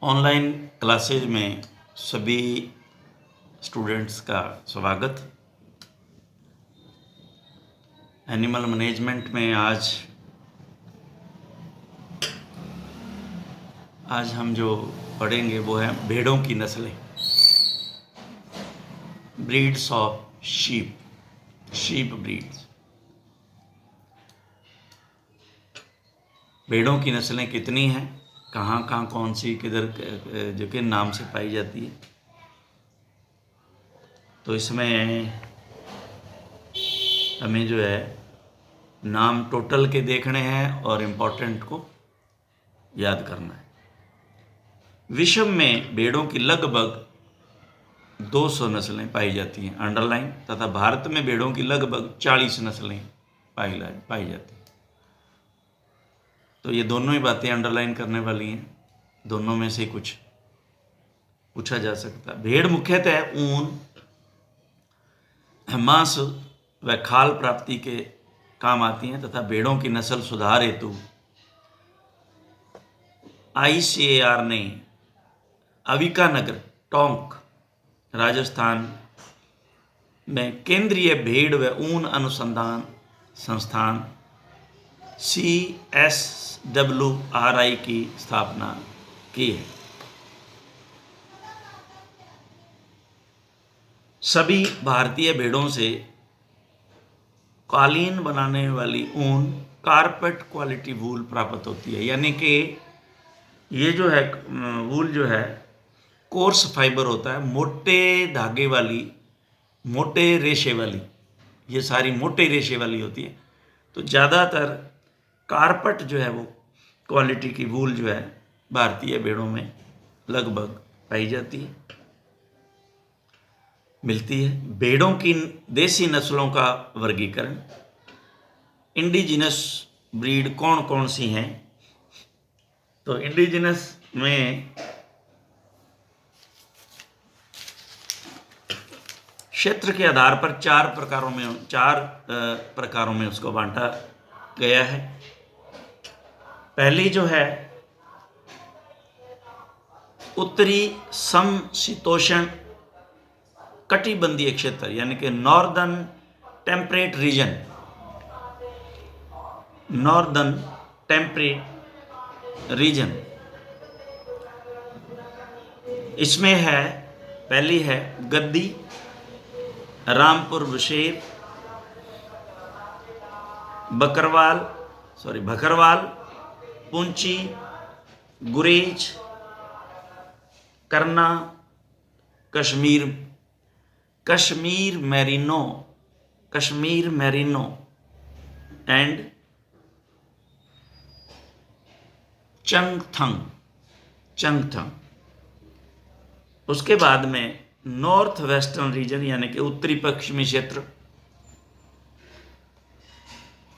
Online classes में सभी students का स्वागत। एनिमल मैनेजमेंट में आज हम जो पढ़ेंगे वो है भेड़ों की नस्लें, ब्रीड्स ऑफ शीप ब्रीड्स। भेड़ों की नस्लें कितनी हैं, कहाँ कौन सी किधर जो किन नाम से पाई जाती है, तो इसमें हमें जो है नाम टोटल के देखने हैं और इम्पोर्टेंट को याद करना है। विश्व में भेड़ों की लगभग 200 नस्लें पाई जाती हैं, अंडरलाइन, तथा भारत में भेड़ों की लगभग 40 नस्लें पाई जाती हैं। तो ये दोनों ही बातें अंडरलाइन करने वाली हैं, दोनों में से कुछ पूछा जा सकता है। भेड़ मुख्यतः ऊन, मांस व खाल प्राप्ति के काम आती हैं तथा भेड़ों की नस्ल सुधार हेतु ICAR ने अविकानगर, टोंक, राजस्थान में केंद्रीय भेड़ व ऊन अनुसंधान संस्थान CSWRI की स्थापना की है। सभी भारतीय भेड़ों से कालीन बनाने वाली ऊन कारपेट क्वालिटी वूल प्राप्त होती है, यानी कि ये जो है वूल जो है कोर्स फाइबर होता है, मोटे धागे वाली, मोटे रेशे वाली, ये सारी मोटे रेशे वाली होती है। तो ज़्यादातर कारपेट जो है वो क्वालिटी की वूल जो है भारतीय भेड़ों में लगभग पाई जाती है, मिलती है। भेड़ों की देसी नस्लों का वर्गीकरण, इंडिजिनस ब्रीड कौन कौन सी हैं, तो इंडिजिनस में क्षेत्र के आधार पर चार प्रकारों में उसको बांटा गया है। पहली जो है उत्तरी समशीतोष्ण कटिबंधीय क्षेत्र, यानी कि नॉर्दर्न टेम्परेट रीजन, इसमें है, पहली है गद्दी, रामपुर बशेर, भकरवाल, पुंची, गुरेज, करना, कश्मीर मैरिनो एंड चंगथंग। उसके बाद में नॉर्थ वेस्टर्न रीजन, यानी कि उत्तरी पश्चिमी क्षेत्र,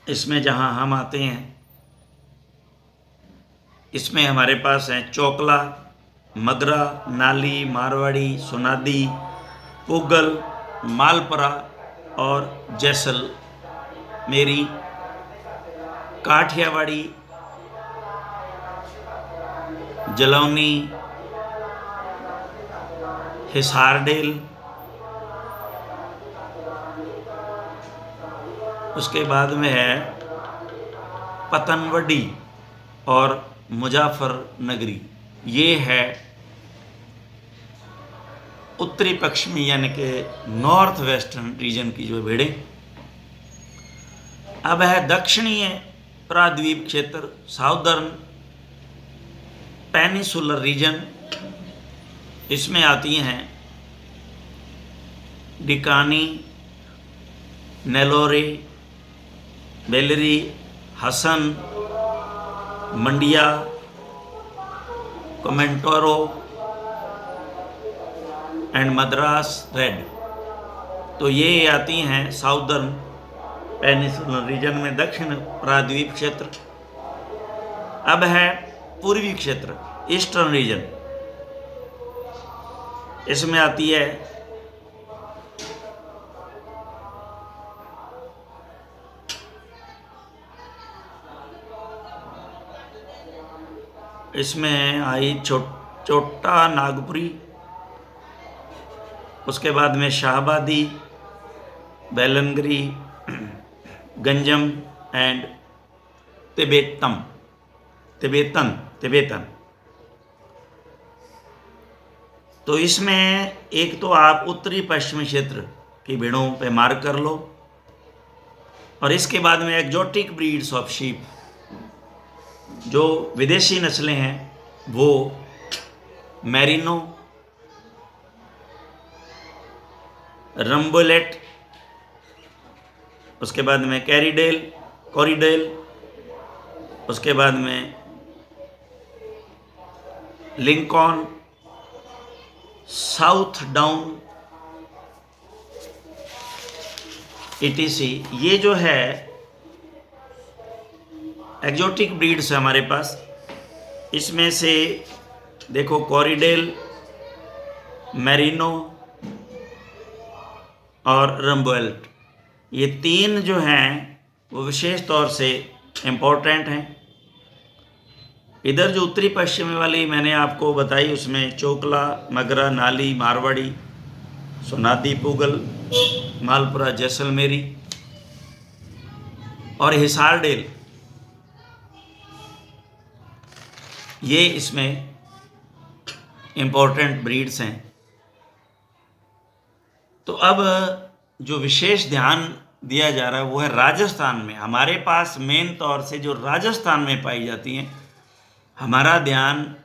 इसमें जहां हम आते हैं, इसमें हमारे पास हैं चोकला, मगरा, नाली, मारवाड़ी, सोनादी, पुगल, मालपुरा और जैसलमेरी, काठियावाड़ी, जलौनी, हिसारडेल। उसके बाद में है पतनवडी और मुजफ्फरनगरी। ये है उत्तरी पश्चिमी, यानी कि नॉर्थ वेस्टर्न रीजन की जो भेड़ें। अब है दक्षिणीय प्राद्वीप क्षेत्र, साउदर्न पेनिसुलर रीजन, इसमें आती हैं डिकानी, नेलोरे, बेलरी, हसन, मंडिया, कोमेंटोरो एंड मद्रास रेड। तो ये आती हैं साउदर्न पेनिसुलर रीजन में, दक्षिण प्राद्वीप क्षेत्र। अब है पूर्वी क्षेत्र, ईस्टर्न रीजन, इसमें आती है इसमें आई चोटा नागपुरी, उसके बाद में शाहबादी, बेलनगरी, गंजम एंड तिब्बतन। तो इसमें एक तो आप उत्तरी पश्चिमी क्षेत्र की भेड़ों पे मार्क कर लो, और इसके बाद में एक्जोटिक ब्रीड्स ऑफ शीप, जो विदेशी नस्लें हैं, वो मैरिनो, रंबोलेट, उसके बाद में कोरिडेल, उसके बाद में लिंकॉन, साउथ डाउन, etc। ये जो है एक्जोटिक ब्रीड्स है हमारे पास। इसमें से देखो कोरिडेल, मैरिनो और रंबोल्ट, ये तीन जो हैं वो विशेष तौर से इम्पोर्टेंट हैं। इधर जो उत्तरी पश्चिमी वाली मैंने आपको बताई, उसमें चोकला, मगरा, नाली, मारवाड़ी, सोनादी, पुगल, मालपुरा, जैसलमेरी और हिसारडेल, ये इसमें इम्पोर्टेंट ब्रीड्स हैं। तो अब जो विशेष ध्यान दिया जा रहा है वो है राजस्थान में। हमारे पास मेन तौर से जो राजस्थान में पाई जाती हैं, हमारा ध्यान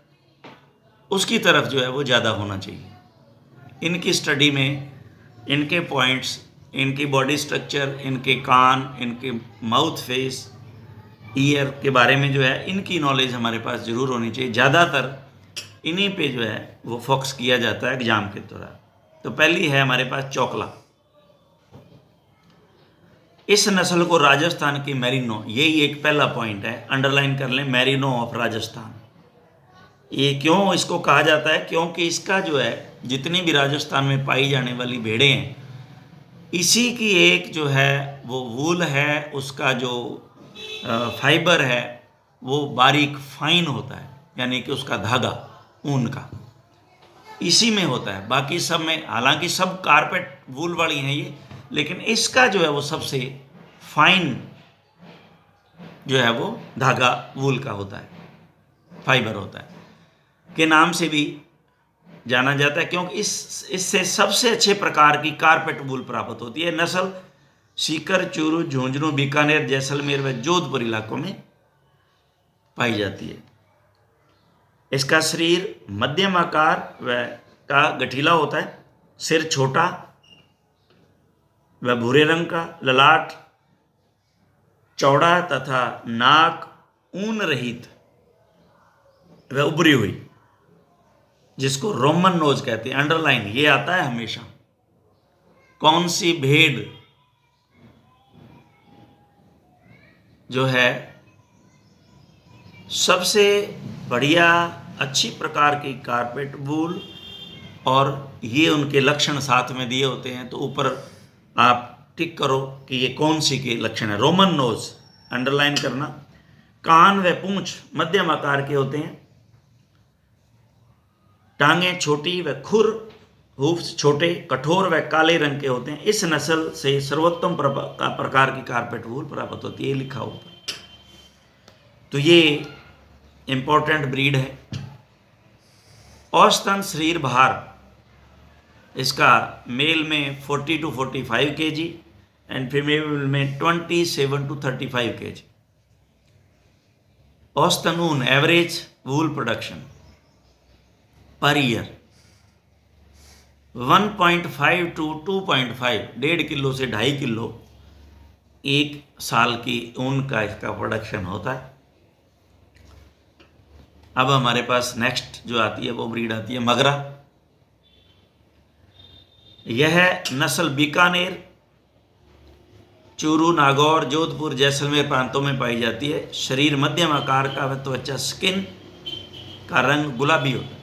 उसकी तरफ जो है वो ज़्यादा होना चाहिए। इनकी स्टडी में इनके पॉइंट्स, इनकी बॉडी स्ट्रक्चर, इनके कान, इनके माउथ फेस, ईयर के बारे में जो है इनकी नॉलेज हमारे पास ज़रूर होनी चाहिए। ज़्यादातर इन्हीं पे जो है वो फोकस किया जाता है एग्ज़ाम के दौरान। तो पहली है हमारे पास चोकला। इस नस्ल को राजस्थान की मैरिनो, यही एक पहला पॉइंट है, अंडरलाइन कर लें, मैरिनो ऑफ राजस्थान। ये क्यों इसको कहा जाता है? क्योंकि इसका जो है जितनी भी राजस्थान में पाई जाने वाली भेड़ें हैं, इसी की एक जो है वो वूल है, उसका जो फाइबर है वो बारीक फाइन होता है, यानी कि उसका धागा ऊन का इसी में होता है। बाकी सब में, हालांकि सब कारपेट वूल वाली हैं ये, लेकिन इसका जो है वो सबसे फाइन जो है वो धागा वूल का होता है, फाइबर होता है, के नाम से भी जाना जाता है, क्योंकि इससे सबसे अच्छे प्रकार की कारपेट वूल प्राप्त होती है। नस्ल सीकर, चूरू, झुंझुनू, बीकानेर, जैसलमेर व जोधपुर इलाकों में पाई जाती है। इसका शरीर मध्यम आकार व का गठीला होता है, सिर छोटा व भूरे रंग का, ललाट चौड़ा तथा नाक ऊन रहित व उभरी हुई, जिसको रोमन नोज कहते हैं। अंडरलाइन ये आता है हमेशा। कौन सी भेड़ जो है सबसे बढ़िया अच्छी प्रकार की कारपेट वूल, और ये उनके लक्षण साथ में दिए होते हैं, तो ऊपर आप टिक करो कि ये कौन सी के लक्षण है। रोमन नोज अंडरलाइन करना। कान व पूंछ मध्यम आकार के होते हैं, टांगें छोटी व खुर, हूफ्स छोटे, कठोर व काले रंग के होते हैं। इस नस्ल से सर्वोत्तम प्रकार की कारपेट वूल प्राप्त होती है, लिखा ऊपर। तो ये इंपॉर्टेंट ब्रीड है। औसतन शरीर भार इसका मेल में 40 to 45 kg एंड फीमेल में 27 to 35 kg। औसतन ऊन, average wool production per year 1.5 to 2.5, 1.5 kilo से 2.5 किलो एक साल की ऊन का इसका प्रोडक्शन होता है। अब हमारे पास नेक्स्ट जो आती है वो ब्रीड आती है मगरा। यह नस्ल बीकानेर, चूरू, नागौर, जोधपुर, जैसलमेर प्रांतों में पाई जाती है। शरीर मध्यम आकार का व त्वचा, स्किन का रंग गुलाबी होता है।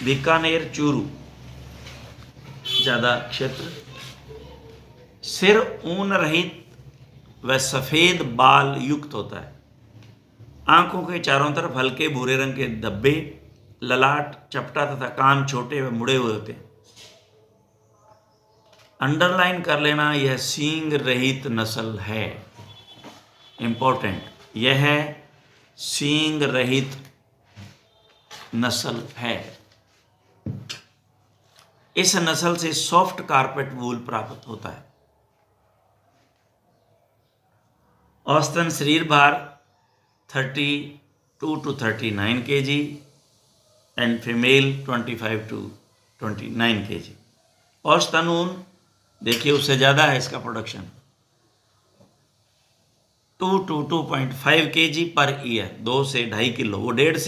बीकानेर, चूरू ज़्यादा क्षेत्र। सिर ऊन रहित वह सफ़ेद बाल युक्त होता है। आंखों के चारों तरफ हल्के भूरे रंग के धब्बे, ललाट चपटा तथा कान छोटे व मुड़े हुए होते हैं। अंडरलाइन कर लेना, यह सींग रहित नस्ल है। इंपॉर्टेंट, यह सींग रहित नस्ल है। इस नस्ल से सॉफ्ट कारपेट वूल प्राप्त होता है। औसतन शरीर भार 32 to 39 kg and female 25 to 29 kg। औसतन ऊन देखिए उससे ज़्यादा है इसका production, 2 to 2.5 kg per year, 2 से 2.5 किलो। वो 1.5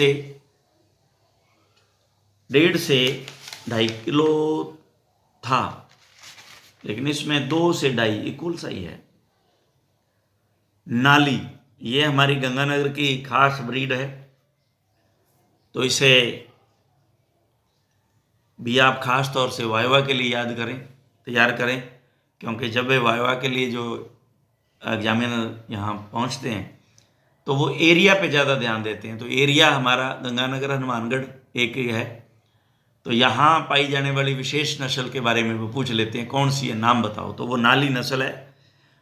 से 2.5 किलो था, लेकिन इसमें 2 से 2.5 इक्वल सही है। नाली, ये हमारी गंगानगर की खास ब्रीड है, तो इसे भी आप खास तौर से वाइवा के लिए याद करें, तैयार करें, क्योंकि जब वे वाइवा के लिए जो एग्जामिनर यहाँ पहुँचते हैं तो वो एरिया पे ज़्यादा ध्यान देते हैं। तो एरिया हमारा गंगानगर हनुमानगढ़ एक ही है, तो यहाँ पाई जाने वाली विशेष नस्ल के बारे में वो पूछ लेते हैं, कौन सी है, नाम बताओ। तो वो नाली नस्ल है,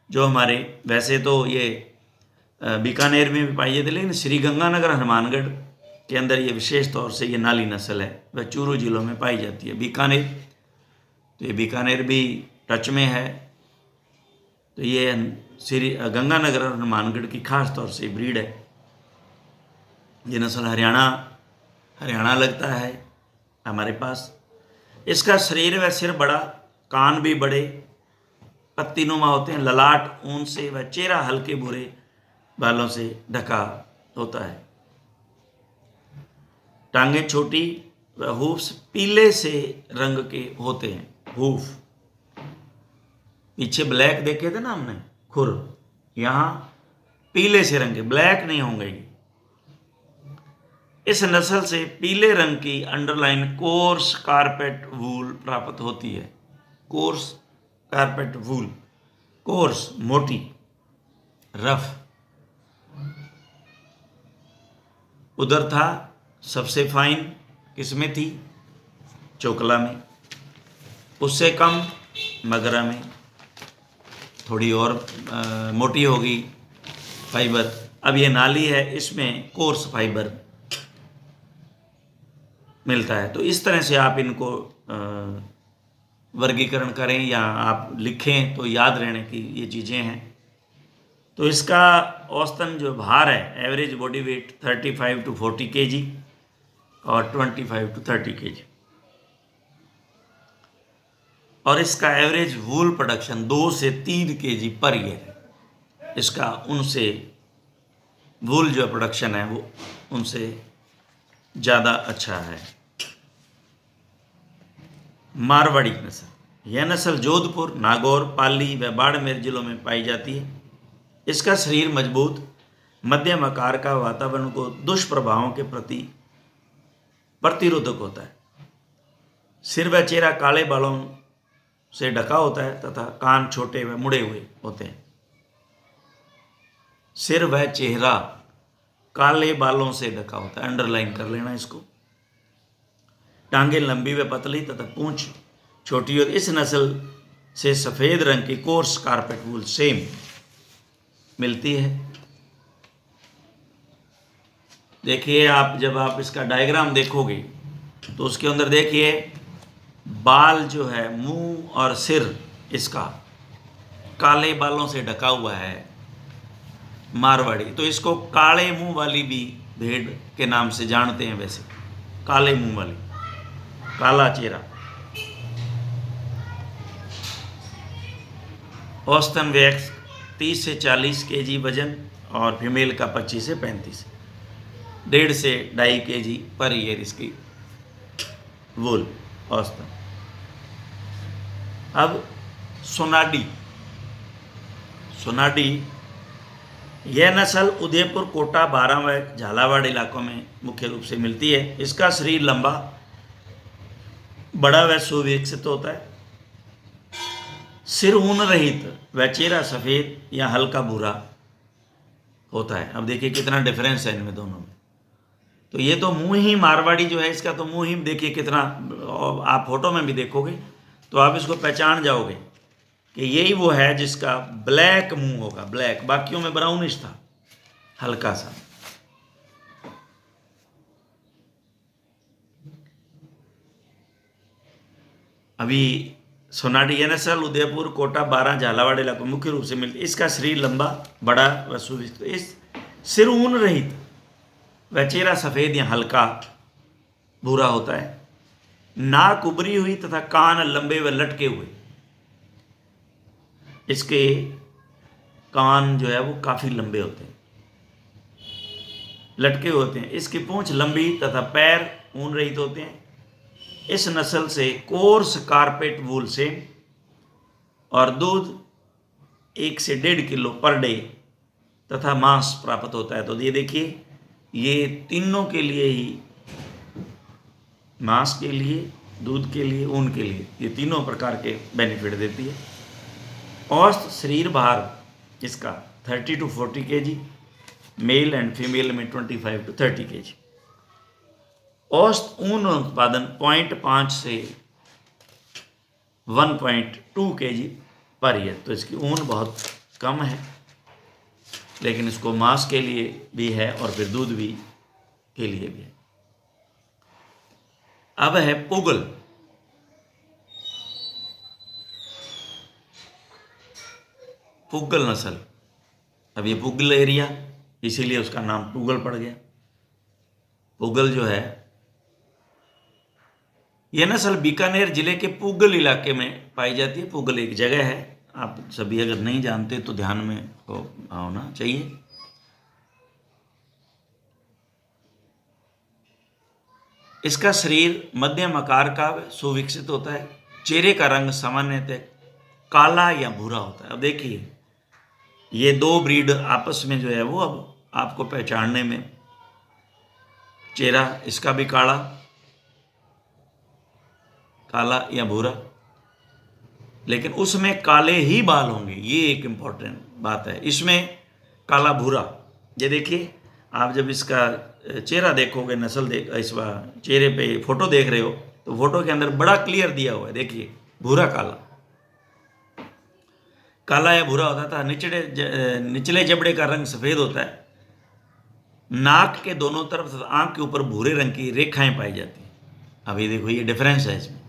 जो हमारे वैसे तो ये बीकानेर में भी पाई जाती है, लेकिन श्री गंगानगर हनुमानगढ़ के अंदर ये विशेष तौर से ये नाली नस्ल है, वह चूरू जिलों में पाई जाती है। बीकानेर, तो ये बीकानेर भी टच में है, तो ये श्री गंगानगर और हनुमानगढ़ की खास तौर से ब्रीड है। ये नस्ल हरियाणा लगता है हमारे पास। इसका शरीर व सिर बड़ा, कान भी बड़े पत्तीनुमा होते हैं, ललाट ऊन से व चेहरा हल्के भूरे बालों से ढका होता है। टांगें छोटी व हूफ्स पीले से रंग के होते हैं। हूफ पीछे ब्लैक देखे थे ना हमने, खुर, यहाँ पीले से रंग के, ब्लैक नहीं होंगे। इस नस्ल से पीले रंग की अंडरलाइन कोर्स कारपेट वूल प्राप्त होती है। कोर्स कारपेट वूल, कोर्स मोटी, रफ। उधर था सबसे फाइन, किसमें थी, चोकला में, उससे कम मगरा में, थोड़ी और मोटी होगी फाइबर। अब ये नाली है, इसमें कोर्स फाइबर मिलता है। तो इस तरह से आप इनको वर्गीकरण करें या आप लिखें तो याद रहने की ये चीज़ें हैं। तो इसका औसतन जो भार है, average body weight 35 to 40 kg और 25 to 30 kg, और इसका एवरेज वूल प्रोडक्शन 2 से 3 kg पर ईयर है। इसका उनसे वूल जो प्रोडक्शन है वो उनसे ज़्यादा अच्छा है। मारवाड़ी नस्ल, यह नस्ल जोधपुर, नागौर, पाली व बाड़मेर जिलों में पाई जाती है। इसका शरीर मजबूत, मध्यम आकार का, वातावरण को दुष्प्रभावों के प्रति प्रतिरोधक होता है। सिर व चेहरा काले बालों से ढका होता है तथा कान छोटे व मुड़े हुए होते हैं। सिर व चेहरा काले बालों से ढका होता है, अंडरलाइन कर लेना इसको। टांगें लंबी व पतली तथा पूंछ छोटी होती। इस नस्ल से सफ़ेद रंग की कोर्स कारपेट वूल सेम मिलती है। देखिए आप, जब आप इसका डायग्राम देखोगे तो उसके अंदर देखिए बाल जो है, मुंह और सिर इसका काले बालों से ढका हुआ है, मारवाड़ी। तो इसको काले मुंह वाली भी भेड़ के नाम से जानते हैं वैसे, काले मुंह वाली, काला चेहरा। औसतन वैक्स 30 से 40 kg वजन और फीमेल का 25 से 35, 1.5 से 2.5 kg पर ईयर इसकी वूल औसतन। अब सोनाडी, यह नस्ल उदयपुर, कोटा, बारां व झालावाड़ इलाकों में मुख्य रूप से मिलती है। इसका शरीर लंबा, बड़ा व सुविकसित होता है। सिर ऊन रहित व चेहरा सफ़ेद या हल्का भूरा होता है। अब देखिए कितना डिफरेंस है इनमें दोनों में। तो ये तो मुंह ही मारवाड़ी जो है, इसका तो मुंह ही देखिए कितना, आप फोटो में भी देखोगे तो आप इसको पहचान जाओगे कि यही वो है जिसका ब्लैक मुंह होगा, ब्लैक, बाकियों में ब्राउनिश था हल्का सा। अभी सोनाडी ये नस्ल उदयपुर, कोटा, बारां, झालावाड़ इलाकों में मुख्य रूप से मिलती है। इसका शरीर लंबा, बड़ा व सुविस्त, इस सिर ऊन रहित व चेहरा सफ़ेद या हल्का भूरा होता है। नाक उभरी हुई तथा कान लंबे व लटके हुए। इसके कान जो है वो काफ़ी लंबे होते हैं, लटके होते हैं। इसकी पूंछ लंबी तथा पैर ऊन रहित होते हैं। इस नस्ल से कोर्स कारपेट वूल से और दूध 1 से 1.5 किलो पर डे तथा मांस प्राप्त होता है। तो ये देखिए, ये तीनों के लिए ही, मांस के लिए, दूध के लिए, ऊन के लिए, ये तीनों प्रकार के बेनिफिट देती है। औसत शरीर भार इसका 30 to 40 kg, male and female में 25 to 30 kg। औसत ऊन उत्पादन 0.5 से 1.2 kg पर ईयर। तो इसकी ऊन बहुत कम है, लेकिन इसको मांस के लिए भी है और फिर दूध भी के लिए भी है। अब है पुगल। पुगल नस्ल, अब ये पुगल एरिया, इसीलिए उसका नाम पुगल पड़ गया। पुगल जो है, यह नस्ल बीकानेर जिले के पुगल इलाके में पाई जाती है। पुगल एक जगह है, आप सभी अगर नहीं जानते तो ध्यान में होना चाहिए। इसका शरीर मध्यम आकार का सुविकसित होता है। चेहरे का रंग सामान्यतः काला या भूरा होता है। अब देखिए, ये दो ब्रीड आपस में जो है वो अब आपको पहचानने में, चेहरा इसका भी काला या भूरा, लेकिन उसमें काले ही बाल होंगे, ये एक इम्पॉर्टेंट बात है। इसमें काला भूरा, ये देखिए, आप जब इसका चेहरा देखोगे, नस्ल देख, इस चेहरे पे फोटो देख रहे हो तो फोटो के अंदर बड़ा क्लियर दिया हुआ है, देखिए, भूरा काला या भूरा होता था। निचले जबड़े का रंग सफ़ेद होता है। नाक के दोनों तरफ तथा आंख के ऊपर भूरे रंग की रेखाएं पाई जाती हैं। अभी देखो, ये डिफरेंस है इसमें,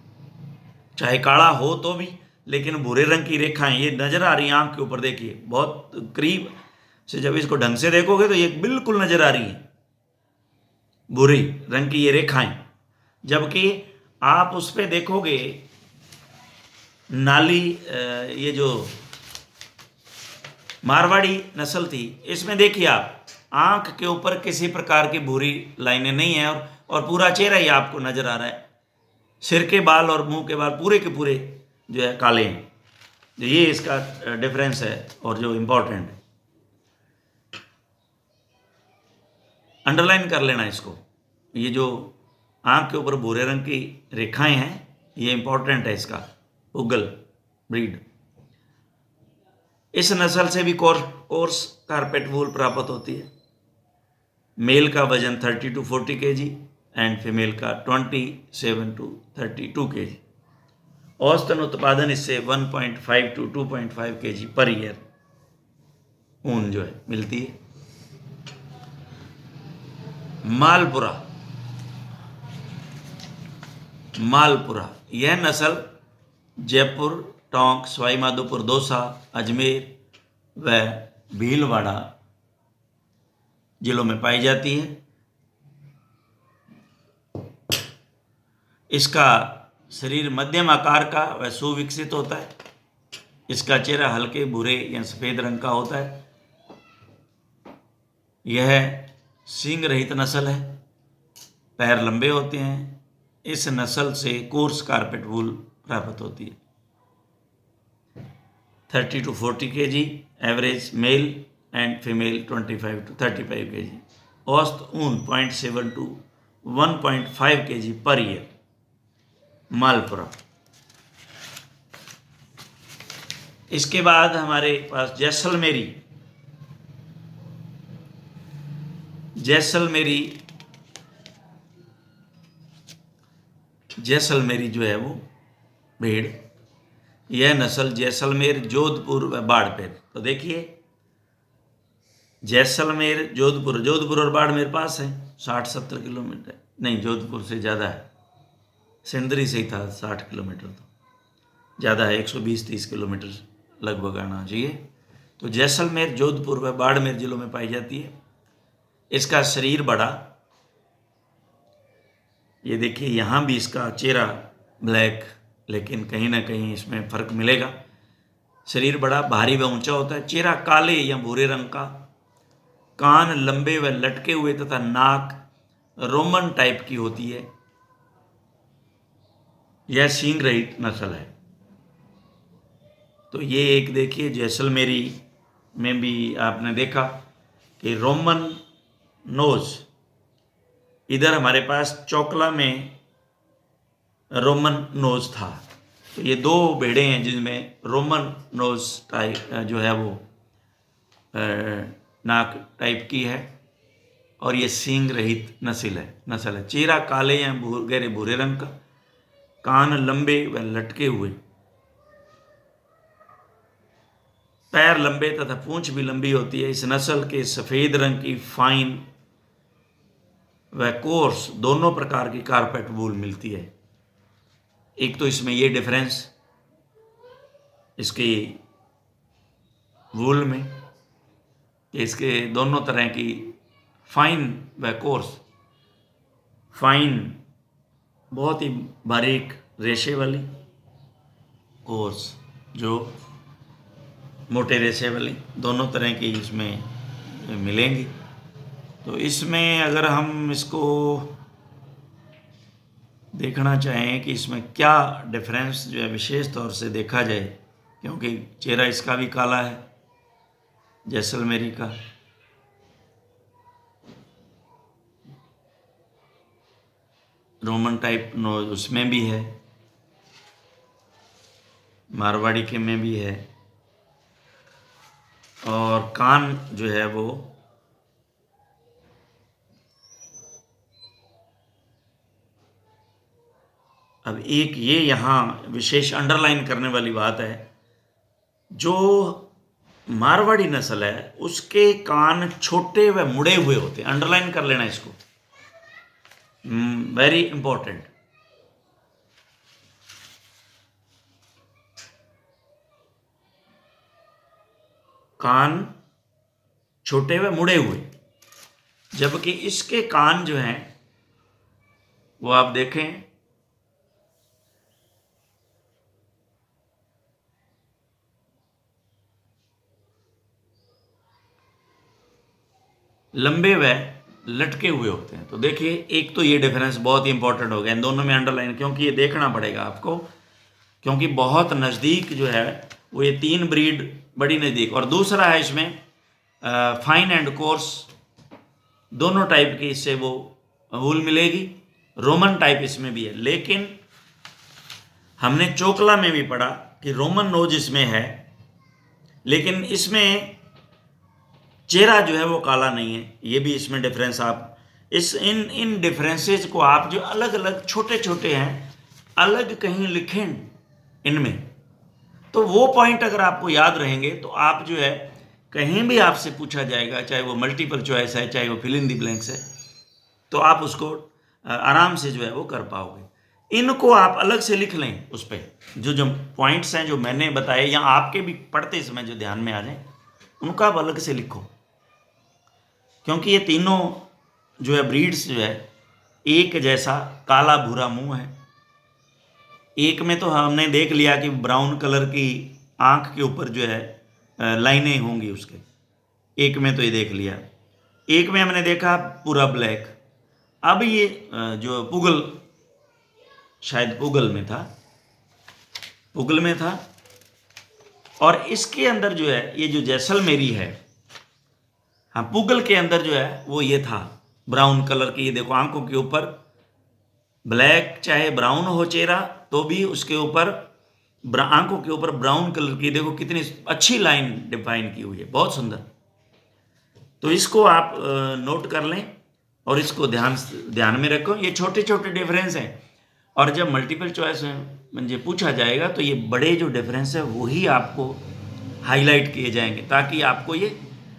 चाहे काला हो तो भी, लेकिन भूरे रंग की रेखाएं ये नजर आ रही हैं आंख के ऊपर। देखिए, बहुत करीब से जब इसको ढंग से देखोगे तो ये बिल्कुल नजर आ रही है, भूरी रंग की ये रेखाएं। जबकि आप उस पर देखोगे नाली, ये जो मारवाड़ी नस्ल थी, इसमें देखिए आप, आंख के ऊपर किसी प्रकार की भूरी लाइनें नहीं है और पूरा चेहरा ही आपको नजर आ रहा है। सिर के बाल और मुंह के बाल पूरे के पूरे जो है काले हैं। तो ये इसका डिफरेंस है और जो इम्पोर्टेंट है, अंडरलाइन कर लेना इसको। ये जो आंख के ऊपर भूरे रंग की रेखाएं हैं, ये इंपॉर्टेंट है इसका, पुगल ब्रीड। इस नस्ल से भी कोर्स कारपेट वूल प्राप्त होती है। मेल का वजन 30 to 40 kg एंड फीमेल का 27 to 32 kg। औसतन उत्पादन इससे 1.5 to 2.5 kg पर ईयर ऊन जो है मिलती है। मालपुरा, यह नस्ल जयपुर, टोंक, सवाई माधोपुर, दौसा, अजमेर व भीलवाड़ा जिलों में पाई जाती है। इसका शरीर मध्यम आकार का व सुविकसित होता है। इसका चेहरा हल्के भूरे या सफ़ेद रंग का होता है। यह सींग रहित नस्ल है। पैर लंबे होते हैं। इस नस्ल से कोर्स कारपेट वूल प्राप्त होती है। 30 to 40 kg average male and female 25 to 35 kg। औसत ऊन 0.7 to 1.5 kg per year. Malpura. इसके बाद हमारे पास जैसलमेरी। जैसलमेरी जैसलमेरी जो है वो भेड़, यह नस्ल जैसलमेर, जोधपुर व बाड़मेर। तो देखिए जैसलमेर, जोधपुर, जोधपुर और बाड़मेर पास है, 60-70 किलोमीटर, नहीं जोधपुर से ज़्यादा है, सिंदरी से ही था 60 किलोमीटर, तो ज़्यादा है, 120-130 किलोमीटर लगभग आना चाहिए। तो जैसलमेर, जोधपुर व बाड़मेर जिलों में पाई जाती है। इसका शरीर बड़ा, ये देखिए यहाँ भी इसका चेहरा ब्लैक, लेकिन कहीं ना कहीं इसमें फर्क मिलेगा। शरीर बड़ा, भारी व ऊंचा होता है। चेहरा काले या भूरे रंग का, कान लंबे व लटके हुए तथा नाक रोमन टाइप की होती है। यह सींग रहित नस्ल है। तो ये एक देखिए जैसलमेरी में भी आपने देखा कि रोमन नोज, इधर हमारे पास चोकला में रोमन नोज था। तो ये दो भेड़े हैं जिनमें रोमन नोज टाइप जो है वो नाक टाइप की है, और ये सींग रहित नस्ल है। चेहरा काले या गहरे भूरे रंग का, कान लंबे व लटके हुए, पैर लंबे तथा पूंछ भी लंबी होती है। इस नस्ल के सफ़ेद रंग की फाइन व कोर्स दोनों प्रकार की कारपेट वूल मिलती है। एक तो इसमें ये डिफरेंस इसकी वूल में कि इसके दोनों तरह की फाइन व कोर्स, फाइन बहुत ही बारीक रेशे वाली, कोर्स जो मोटे रेशे वाली, दोनों तरह की इसमें मिलेंगी। तो इसमें अगर हम इसको देखना चाहें कि इसमें क्या डिफरेंस जो है विशेष तौर से देखा जाए, क्योंकि चेहरा इसका भी काला है जैसलमेरी का, रोमन टाइप नोज उसमें भी है, मारवाड़ी के में भी है, और कान जो है वो अब एक ये यहाँ विशेष अंडरलाइन करने वाली बात है, जो मारवाड़ी नस्ल है उसके कान छोटे व मुड़े हुए होते हैं। अंडरलाइन कर लेना इसको, वेरी इंपॉर्टेंट। कान छोटे व मुड़े हुए, जबकि इसके कान जो हैं वो आप देखें लंबे व लटके हुए होते हैं। तो देखिए एक तो ये डिफरेंस बहुत ही इंपॉर्टेंट हो गया इन दोनों में अंडरलाइन, क्योंकि ये देखना पड़ेगा आपको, क्योंकि बहुत नज़दीक जो है वो ये तीन ब्रीड बड़ी नज़दीक। और दूसरा है इसमें फाइन एंड कोर्स दोनों टाइप की इससे वो वूल मिलेगी। रोमन टाइप इसमें भी है, लेकिन हमने चोकला में भी पढ़ा कि रोमन नोज इसमें है, लेकिन इसमें चेहरा जो है वो काला नहीं है। ये भी इसमें डिफरेंस आप इन डिफरेंसेस को आप जो अलग अलग छोटे छोटे हैं अलग कहीं लिखें इनमें, तो वो पॉइंट अगर आपको याद रहेंगे तो आप जो है कहीं भी आपसे पूछा जाएगा, चाहे वो मल्टीपल चॉइस है, चाहे वो फिल इन दी ब्लैंक्स है, तो आप उसको आराम से जो है वो कर पाओगे। इनको आप अलग से लिख लें, उस पर जो जो पॉइंट्स हैं जो मैंने बताए, या आपके भी पढ़ते समय जो ध्यान में आ जाए उनको आप अलग से लिखो, क्योंकि ये तीनों जो है ब्रीड्स जो है एक जैसा काला भूरा मुंह है। एक में तो हमने देख लिया कि ब्राउन कलर की आंख के ऊपर जो है लाइनें होंगी उसके, एक में तो ये देख लिया। एक में हमने देखा पूरा ब्लैक। अब ये जो पुगल, शायद पुगल में था, और इसके अंदर जो है ये जो जैसलमेरी है, हाँ पुगल के अंदर जो है वो ये था ब्राउन कलर की। ये देखो आंखों के ऊपर ब्लैक, चाहे ब्राउन हो चेहरा तो भी उसके ऊपर आंखों के ऊपर ब्राउन कलर की, देखो कितनी अच्छी लाइन डिफाइन की हुई है, बहुत सुंदर। तो इसको आप नोट कर लें और इसको ध्यान में रखो। ये छोटे छोटे डिफरेंस हैं, और जब मल्टीपल चॉइस में पूछा जाएगा तो ये बड़े जो डिफरेंस है वही आपको हाईलाइट किए जाएंगे, ताकि आपको ये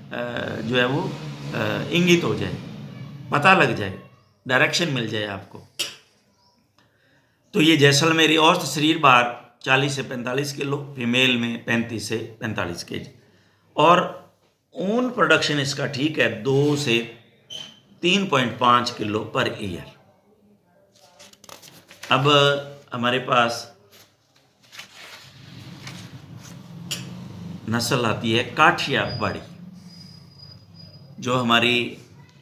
जो है वो इंगित हो जाए, पता लग जाए, डायरेक्शन मिल जाए आपको। तो ये जैसलमेरी औसत शरीर भार 40 से 45 किलो, फीमेल में 35 से 45 केजी, और ऊन प्रोडक्शन इसका ठीक है 2 से 3.5 किलो पर ईयर। अब हमारे पास नस्ल आती है काठियावाड़ी, जो हमारी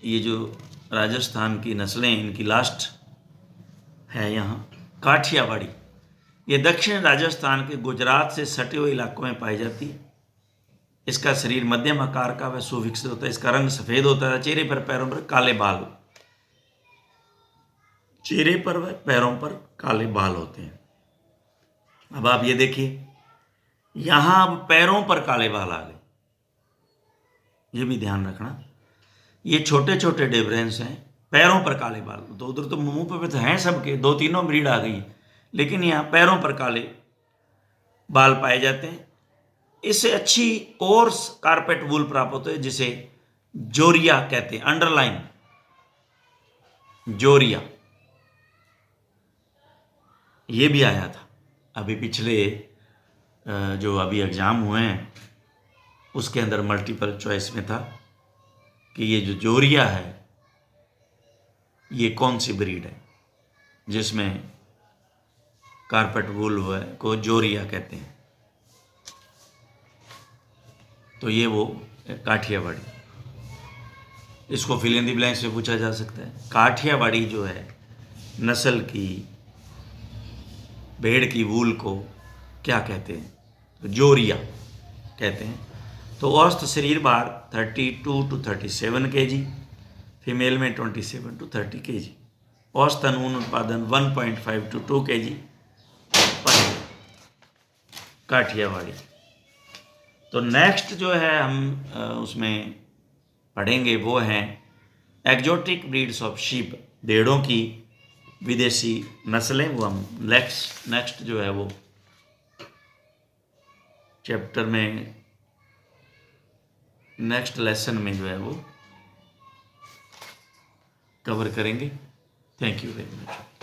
ये जो राजस्थान की नस्लें हैं इनकी लास्ट है यहाँ काठियावाड़ी। ये दक्षिण राजस्थान के गुजरात से सटे हुए इलाकों में पाई जाती है। इसका शरीर मध्यम आकार का व सुविकसित होता है। इसका रंग सफेद होता है। चेहरे पर पैरों पर काले बाल, चेहरे पर व पैरों पर काले बाल होते हैं। अब आप ये देखिए, यहां अब पैरों पर काले बाल आ गए, ये भी ध्यान रखना। ये छोटे छोटे डिफरेंस हैं। पैरों पर काले बाल, तो उधर तो मुंह पे तो हैं सबके, 2-3 ब्रीड आ गई, लेकिन यहाँ पैरों पर काले बाल पाए जाते हैं। इससे अच्छी कोर्स कारपेट वूल प्राप्त होते है, जिसे जोरिया कहते हैं। अंडरलाइन जोरिया, ये भी आया था अभी पिछले जो अभी एग्जाम हुए हैं उसके अंदर मल्टीपल चॉइस में था कि ये जो जोरिया है ये कौन सी ब्रीड है, जिसमें कारपेट वूल को जोरिया कहते हैं। तो ये वो काठियावाड़ी, इसको फिल इन द ब्लैंक्स में पूछा जा सकता है। काठियावाड़ी जो है नस्ल की भेड़ की वूल को क्या कहते हैं, तो जोरिया कहते हैं। तो औसत शरीर भार 32 to 37 kg, फीमेल में 27 to 30 kg, औसतन ऊन उत्पादन 1.5 to 2 kg पर काठियावाड़ी। तो नेक्स्ट जो है हम उसमें पढ़ेंगे वो हैं एक्जोटिक ब्रीड्स ऑफ शीप, भेड़ों की विदेशी नस्लें। वो हम नेक्स्ट जो है वो चैप्टर में, नेक्स्ट लेसन में जो है वो कवर करेंगे। Thank you very much.